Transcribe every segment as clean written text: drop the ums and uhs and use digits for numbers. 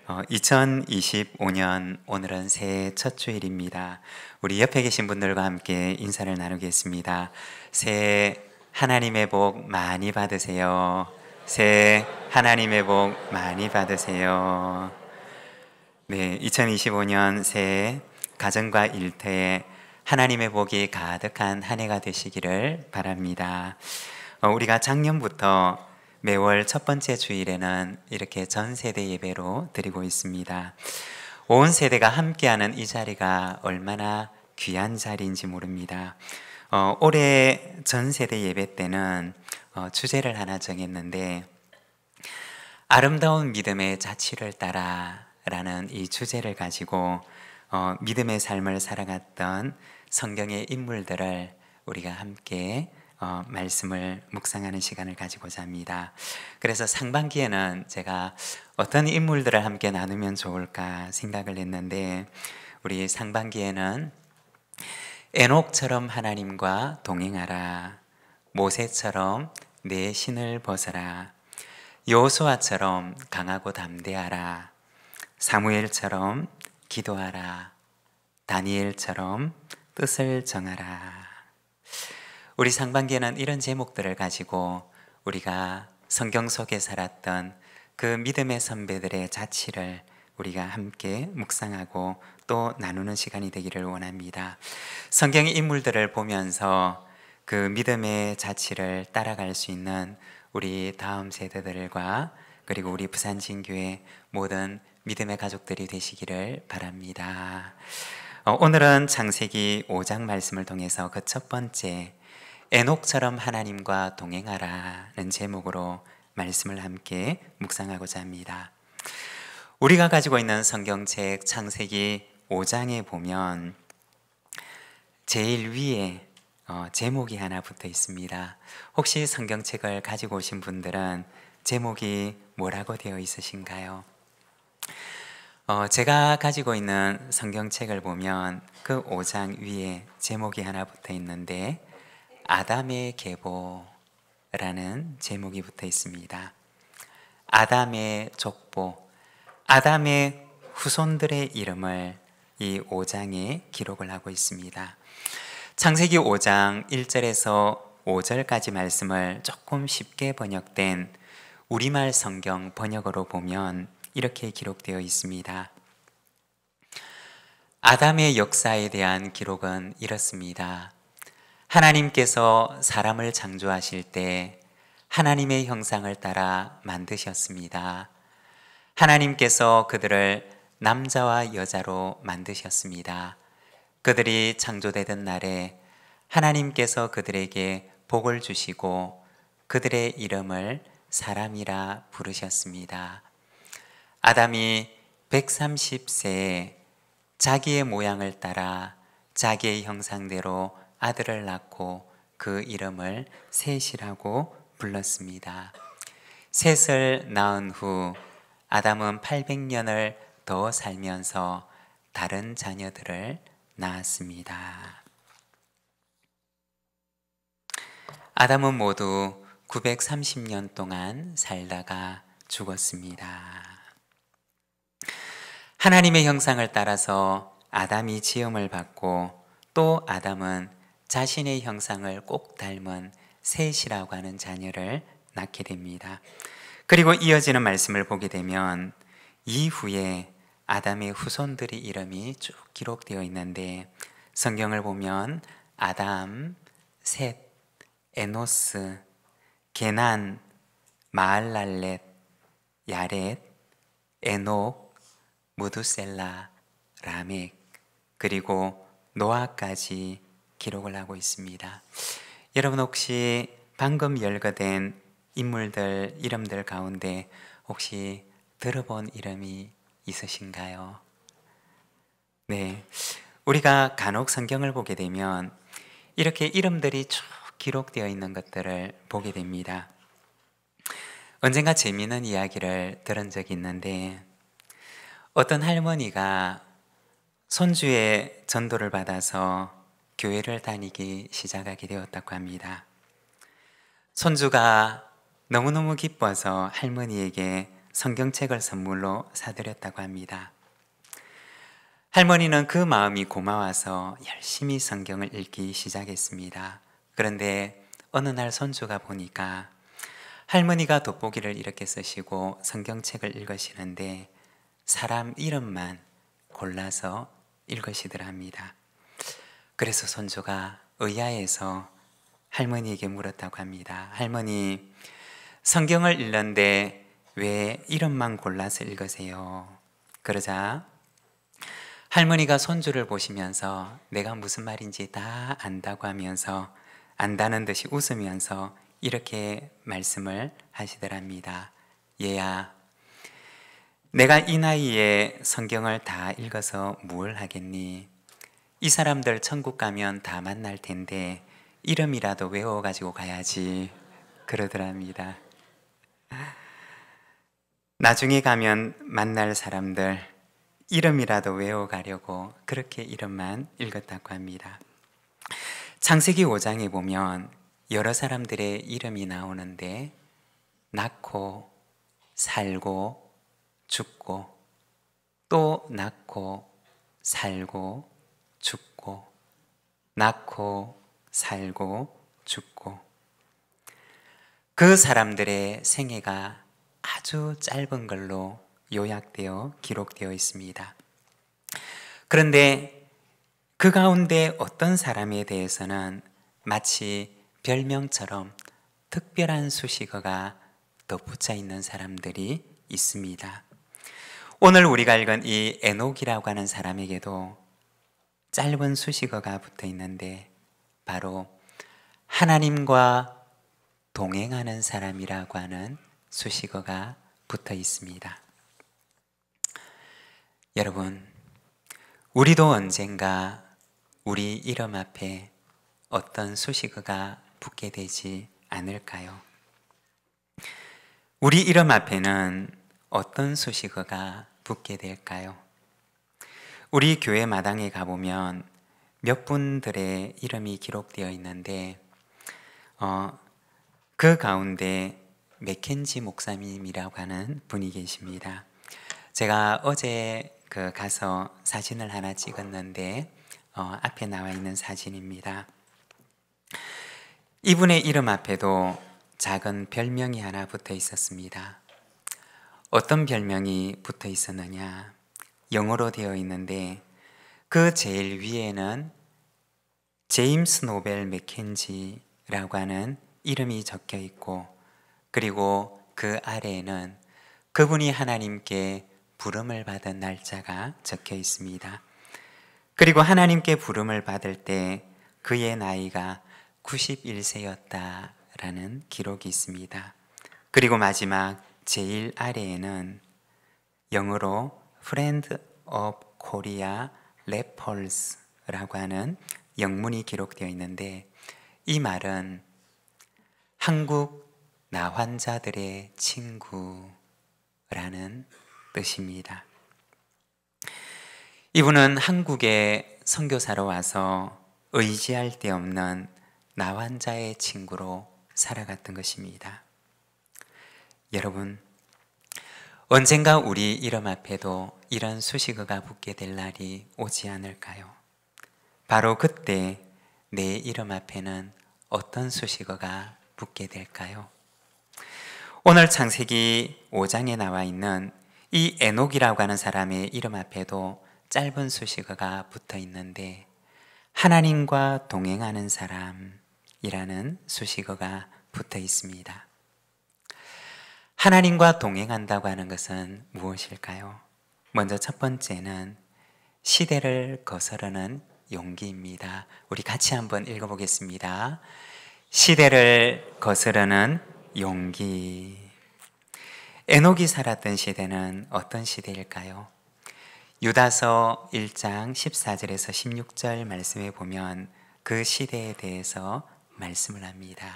2025년 오늘은 새해 첫 주일입니다. 우리 옆에 계신 분들과 함께 인사를 나누겠습니다. 새해 하나님의 복 많이 받으세요. 새해 하나님의 복 많이 받으세요. 네, 2025년 새해 가정과 일터에 하나님의 복이 가득한 한 해가 되시기를 바랍니다. 우리가 작년부터 매월 첫 번째 주일에는 이렇게 전 세대 예배로 드리고 있습니다. 온 세대가 함께하는 이 자리가 얼마나 귀한 자리인지 모릅니다. 올해 전 세대 예배 때는 주제를 하나 정했는데, 아름다운 믿음의 자취를 따라 라는 이 주제를 가지고 믿음의 삶을 살아갔던 성경의 인물들을 우리가 함께 말씀을 묵상하는 시간을 가지고자 합니다. 그래서 상반기에는 제가 어떤 인물들을 함께 나누면 좋을까 생각을 했는데, 우리 상반기에는 에녹처럼 하나님과 동행하라, 모세처럼 내 신을 벗어라, 여호수아처럼 강하고 담대하라, 사무엘처럼 기도하라, 다니엘처럼 뜻을 정하라. 우리 상반기에는 이런 제목들을 가지고 우리가 성경 속에 살았던 그 믿음의 선배들의 자취를 우리가 함께 묵상하고 또 나누는 시간이 되기를 원합니다. 성경의 인물들을 보면서 그 믿음의 자취를 따라갈 수 있는 우리 다음 세대들과 그리고 우리 부산진교회 모든 믿음의 가족들이 되시기를 바랍니다. 오늘은 창세기 5장 말씀을 통해서 그 첫 번째 에녹처럼 하나님과 동행하라는 제목으로 말씀을 함께 묵상하고자 합니다. 우리가 가지고 있는 성경책 창세기 5장에 보면 제일 위에 제목이 하나 붙어 있습니다. 혹시 성경책을 가지고 오신 분들은 제목이 뭐라고 되어 있으신가요? 제가 가지고 있는 성경책을 보면 그 5장 위에 제목이 하나 붙어 있는데 아담의 계보라는 제목이 붙어 있습니다. 아담의 족보, 아담의 후손들의 이름을 이 5장에 기록을 하고 있습니다. 창세기 5장 1절에서 5절까지 말씀을 조금 쉽게 번역된 우리말 성경 번역으로 보면 이렇게 기록되어 있습니다. 아담의 역사에 대한 기록은 이렇습니다. 하나님께서 사람을 창조하실 때 하나님의 형상을 따라 만드셨습니다. 하나님께서 그들을 남자와 여자로 만드셨습니다. 그들이 창조되던 날에 하나님께서 그들에게 복을 주시고 그들의 이름을 사람이라 부르셨습니다. 아담이 130세에 자기의 모양을 따라 자기의 형상대로 아들을 낳고 그 이름을 셋이라고 불렀습니다. 셋을 낳은 후 아담은 800년을 더 살면서 다른 자녀들을 낳았습니다. 아담은 모두 930년 동안 살다가 죽었습니다. 하나님의 형상을 따라서 아담이 지음을 받고 또 아담은 자신의 형상을 꼭 닮은 셋이라고 하는 자녀를 낳게 됩니다. 그리고 이어지는 말씀을 보게 되면 이후에 아담의 후손들의 이름이 쭉 기록되어 있는데, 성경을 보면 아담, 셋, 에노스, 게난, 마할랄렛, 야렛, 에녹, 무두셀라, 라멕, 그리고 노아까지 기록을 하고 있습니다. 여러분 혹시 방금 열거된 인물들 이름들 가운데 혹시 들어본 이름이 있으신가요? 네, 우리가 간혹 성경을 보게 되면 이렇게 이름들이 쭉 기록되어 있는 것들을 보게 됩니다. 언젠가 재미있는 이야기를 들은 적이 있는데, 어떤 할머니가 손주의 전도를 받아서 교회를 다니기 시작하게 되었다고 합니다. 손주가 너무너무 기뻐서 할머니에게 성경책을 선물로 사드렸다고 합니다. 할머니는 그 마음이 고마워서 열심히 성경을 읽기 시작했습니다. 그런데 어느 날 손주가 보니까 할머니가 돋보기를 이렇게 쓰시고 성경책을 읽으시는데 사람 이름만 골라서 읽으시더랍니다. 그래서 손주가 의아해서 할머니에게 물었다고 합니다. 할머니, 성경을 읽는데 왜 이름만 골라서 읽으세요? 그러자 할머니가 손주를 보시면서 내가 무슨 말인지 다 안다고 하면서 안다는 듯이 웃으면서 이렇게 말씀을 하시더랍니다. 얘야, 내가 이 나이에 성경을 다 읽어서 뭘 하겠니? 이 사람들 천국 가면 다 만날 텐데 이름이라도 외워가지고 가야지. 그러더랍니다. 나중에 가면 만날 사람들 이름이라도 외워가려고 그렇게 이름만 읽었다고 합니다. 창세기 5장에 보면 여러 사람들의 이름이 나오는데 낳고 살고 죽고 또 낳고 살고 죽고 낳고 살고 죽고 그 사람들의 생애가 아주 짧은 걸로 요약되어 기록되어 있습니다. 그런데 그 가운데 어떤 사람에 대해서는 마치 별명처럼 특별한 수식어가 덧붙여 있는 사람들이 있습니다. 오늘 우리가 읽은 이 에녹이라고 하는 사람에게도 짧은 수식어가 붙어 있는데 바로 하나님과 동행하는 사람이라고 하는 수식어가 붙어 있습니다. 여러분, 우리도 언젠가 우리 이름 앞에 어떤 수식어가 붙게 되지 않을까요? 우리 이름 앞에는 어떤 수식어가 붙게 될까요? 우리 교회 마당에 가보면 몇 분들의 이름이 기록되어 있는데 그 가운데 맥켄지 목사님이라고 하는 분이 계십니다. 제가 어제 가서 사진을 하나 찍었는데 앞에 나와 있는 사진입니다. 이분의 이름 앞에도 작은 별명이 하나 붙어 있었습니다. 어떤 별명이 붙어 있었느냐? 영어로 되어 있는데 그 제일 위에는 제임스 노벨 맥켄지라고 하는 이름이 적혀 있고 그리고 그 아래에는 그분이 하나님께 부름을 받은 날짜가 적혀 있습니다. 그리고 하나님께 부름을 받을 때 그의 나이가 91세였다라는 기록이 있습니다. 그리고 마지막 제일 아래에는 영어로 Friend of Korea Leppers라고 하는 영문이 기록되어 있는데 이 말은 한국 나환자들의 친구라는 뜻입니다. 이분은 한국에 선교사로 와서 의지할 데 없는 나환자의 친구로 살아갔던 것입니다. 여러분, 언젠가 우리 이름 앞에도 이런 수식어가 붙게 될 날이 오지 않을까요? 바로 그때 내 이름 앞에는 어떤 수식어가 붙게 될까요? 오늘 창세기 5장에 나와 있는 이 에녹이라고 하는 사람의 이름 앞에도 짧은 수식어가 붙어 있는데 하나님과 동행하는 사람이라는 수식어가 붙어 있습니다. 하나님과 동행한다고 하는 것은 무엇일까요? 먼저 첫 번째는 시대를 거스르는 용기입니다. 우리 같이 한번 읽어보겠습니다. 시대를 거스르는 용기. 에녹이 살았던 시대는 어떤 시대일까요? 유다서 1장 14절에서 16절 말씀에 보면 그 시대에 대해서 말씀을 합니다.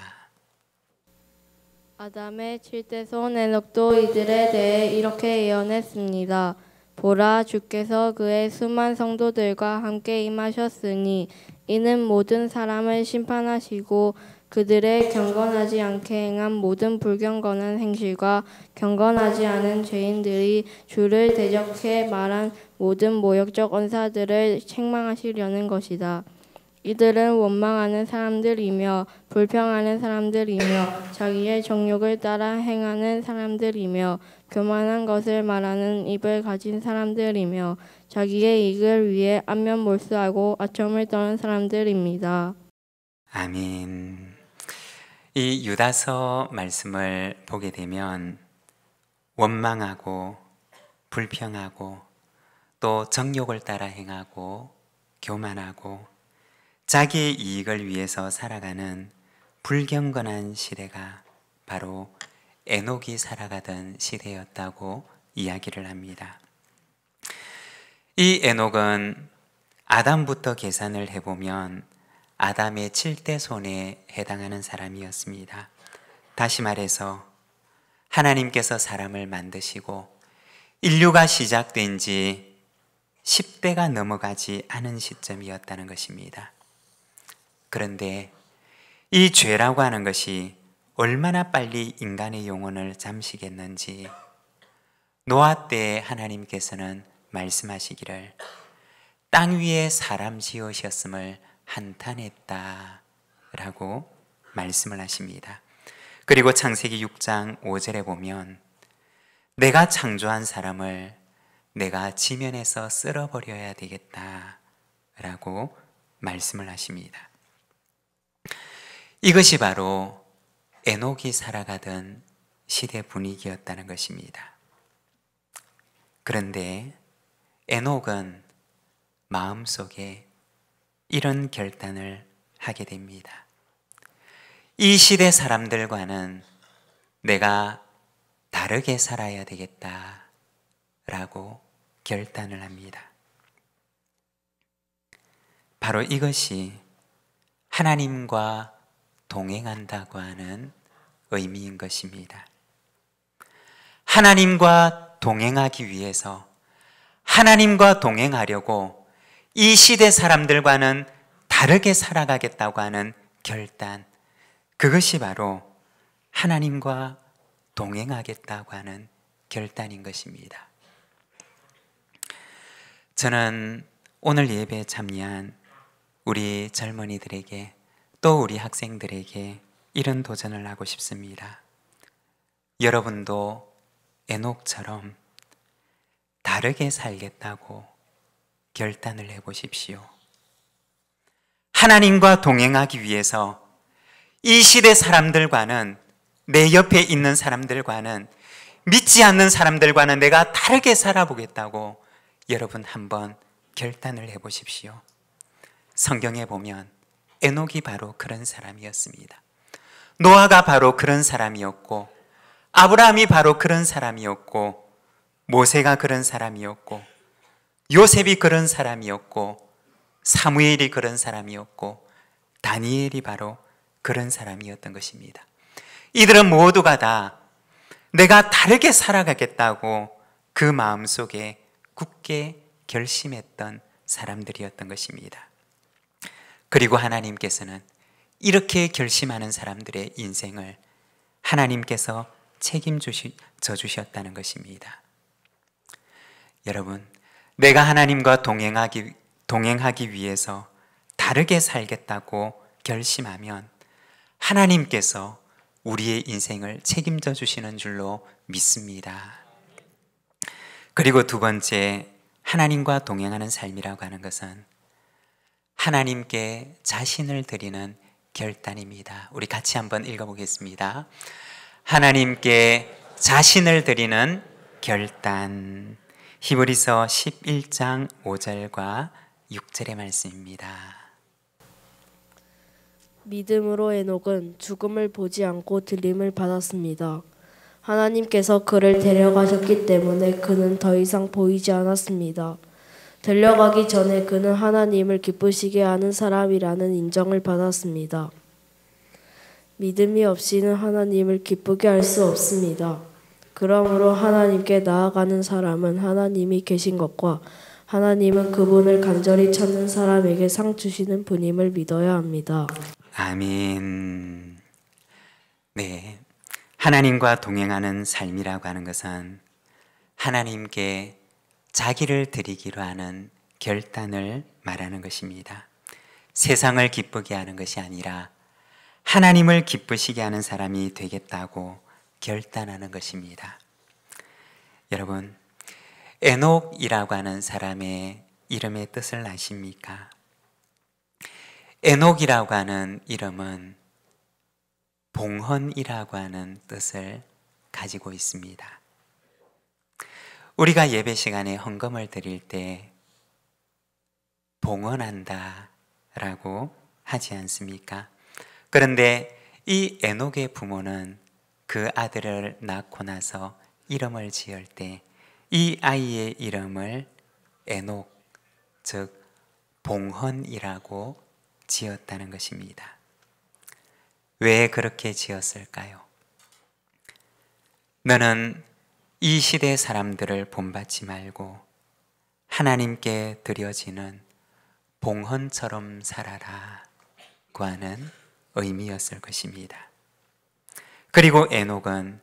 아담의 7대 손 에녹도 이들에 대해 이렇게 예언했습니다. 보라, 주께서 그의 수만 성도들과 함께 임하셨으니 이는 모든 사람을 심판하시고 그들의 경건하지 않게 행한 모든 불경건한 행실과 경건하지 않은 죄인들이 주를 대적해 말한 모든 모욕적 언사들을 책망하시려는 것이다. 이들은 원망하는 사람들이며 불평하는 사람들이며 자기의 정욕을 따라 행하는 사람들이며 교만한 것을 말하는 입을 가진 사람들이며 자기의 이익을 위해 안면몰수하고 아첨을 떠는 사람들입니다. 아멘. 이 유다서 말씀을 보게 되면 원망하고 불평하고 또 정욕을 따라 행하고 교만하고 자기의 이익을 위해서 살아가는 불경건한 시대가 바로 에녹이 살아가던 시대였다고 이야기를 합니다. 이 에녹은 아담부터 계산을 해보면 아담의 7대 손에 해당하는 사람이었습니다. 다시 말해서 하나님께서 사람을 만드시고 인류가 시작된 지 10대가 넘어가지 않은 시점이었다는 것입니다. 그런데 이 죄라고 하는 것이 얼마나 빨리 인간의 영혼을 잠시겠는지 노아 때 하나님께서는 말씀하시기를 땅 위에 사람 지으셨음을 한탄했다 라고 말씀을 하십니다. 그리고 창세기 6장 5절에 보면 내가 창조한 사람을 내가 지면에서 쓸어버려야 되겠다 라고 말씀을 하십니다. 이것이 바로 에녹이 살아가던 시대 분위기였다는 것입니다. 그런데 에녹은 마음속에 이런 결단을 하게 됩니다. 이 시대 사람들과는 내가 다르게 살아야 되겠다라고 결단을 합니다. 바로 이것이 하나님과 동행한다고 하는 의미인 것입니다. 하나님과 동행하기 위해서 하나님과 동행하려고 이 시대 사람들과는 다르게 살아가겠다고 하는 결단, 그것이 바로 하나님과 동행하겠다고 하는 결단인 것입니다. 저는 오늘 예배에 참여한 우리 젊은이들에게 또 우리 학생들에게 이런 도전을 하고 싶습니다. 여러분도 에녹처럼 다르게 살겠다고 결단을 해보십시오. 하나님과 동행하기 위해서 이 시대 사람들과는, 내 옆에 있는 사람들과는, 믿지 않는 사람들과는 내가 다르게 살아보겠다고 여러분 한번 결단을 해보십시오. 성경에 보면 에녹이 바로 그런 사람이었습니다. 노아가 바로 그런 사람이었고, 아브라함이 바로 그런 사람이었고, 모세가 그런 사람이었고, 요셉이 그런 사람이었고, 사무엘이 그런 사람이었고, 다니엘이 바로 그런 사람이었던 것입니다. 이들은 모두가 다 내가 다르게 살아가겠다고 그 마음속에 굳게 결심했던 사람들이었던 것입니다. 그리고 하나님께서는 이렇게 결심하는 사람들의 인생을 하나님께서 책임져 주셨다는 것입니다. 여러분, 내가 하나님과 동행하기 위해서 다르게 살겠다고 결심하면 하나님께서 우리의 인생을 책임져 주시는 줄로 믿습니다. 그리고 두 번째, 하나님과 동행하는 삶이라고 하는 것은 하나님께 자신을 드리는 결단입니다. 우리 같이 한번 읽어보겠습니다. 하나님께 자신을 드리는 결단. 히브리서 11장 5절과 6절의 말씀입니다. 믿음으로 에녹은 죽음을 보지 않고 들림을 받았습니다. 하나님께서 그를 데려가셨기 때문에 그는 더 이상 보이지 않았습니다. 데려가기 전에 그는 하나님을 기쁘시게 하는 사람이라는 인정을 받았습니다. 믿음이 없이는 하나님을 기쁘게 할 수 없습니다. 그러므로 하나님께 나아가는 사람은 하나님이 계신 것과 하나님은 그분을 간절히 찾는 사람에게 상 주시는 분임을 믿어야 합니다. 아멘. 네. 하나님과 동행하는 삶이라고 하는 것은 하나님께 자기를 드리기로 하는 결단을 말하는 것입니다. 세상을 기쁘게 하는 것이 아니라 하나님을 기쁘시게 하는 사람이 되겠다고 결단하는 것입니다. 여러분, 에녹이라고 하는 사람의 이름의 뜻을 아십니까? 에녹이라고 하는 이름은 봉헌이라고 하는 뜻을 가지고 있습니다. 우리가 예배 시간에 헌금을 드릴 때 봉헌한다 라고 하지 않습니까? 그런데 이 에녹의 부모는 그 아들을 낳고 나서 이름을 지을 때 이 아이의 이름을 에녹, 즉 봉헌이라고 지었다는 것입니다. 왜 그렇게 지었을까요? 너는 이 시대 사람들을 본받지 말고 하나님께 드려지는 봉헌처럼 살아라 고 하는 의미였을 것입니다. 그리고 에녹은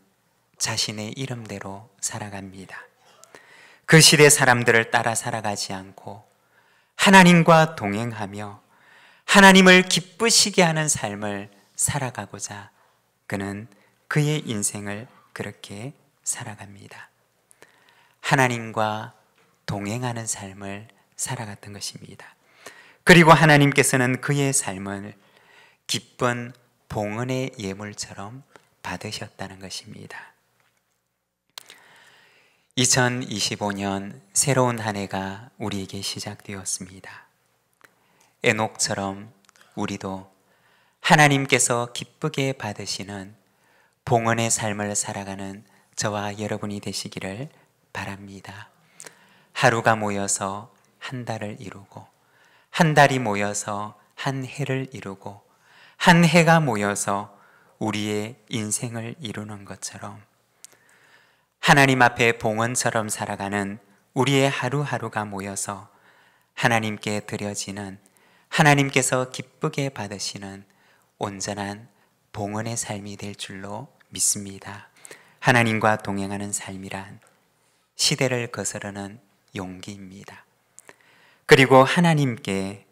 자신의 이름대로 살아갑니다. 그 시대 사람들을 따라 살아가지 않고 하나님과 동행하며 하나님을 기쁘시게 하는 삶을 살아가고자 그는 그의 인생을 그렇게 살아갑니다. 하나님과 동행하는 삶을 살아갔던 것입니다. 그리고 하나님께서는 그의 삶을 기쁜 봉헌의 예물처럼 받으셨다는 것입니다. 2025년 새로운 한 해가 우리에게 시작되었습니다. 에녹처럼 우리도 하나님께서 기쁘게 받으시는 봉헌의 삶을 살아가는 저와 여러분이 되시기를 바랍니다. 하루가 모여서 한 달을 이루고 한 달이 모여서 한 해를 이루고 한 해가 모여서 우리의 인생을 이루는 것처럼 하나님 앞에 봉헌처럼 살아가는 우리의 하루하루가 모여서 하나님께 드려지는 하나님께서 기쁘게 받으시는 온전한 봉헌의 삶이 될 줄로 믿습니다. 하나님과 동행하는 삶이란 시대를 거스르는 용기입니다. 그리고 하나님께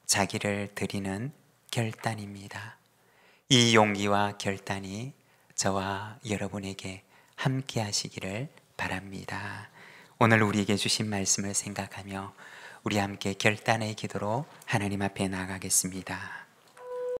자기를 드리는 결단입니다. 이 용기와 결단이 저와 여러분에게 함께 하시기를 바랍니다. 오늘 우리에게 주신 말씀을 생각하며 우리 함께 결단의 기도로 하나님 앞에 나아가겠습니다.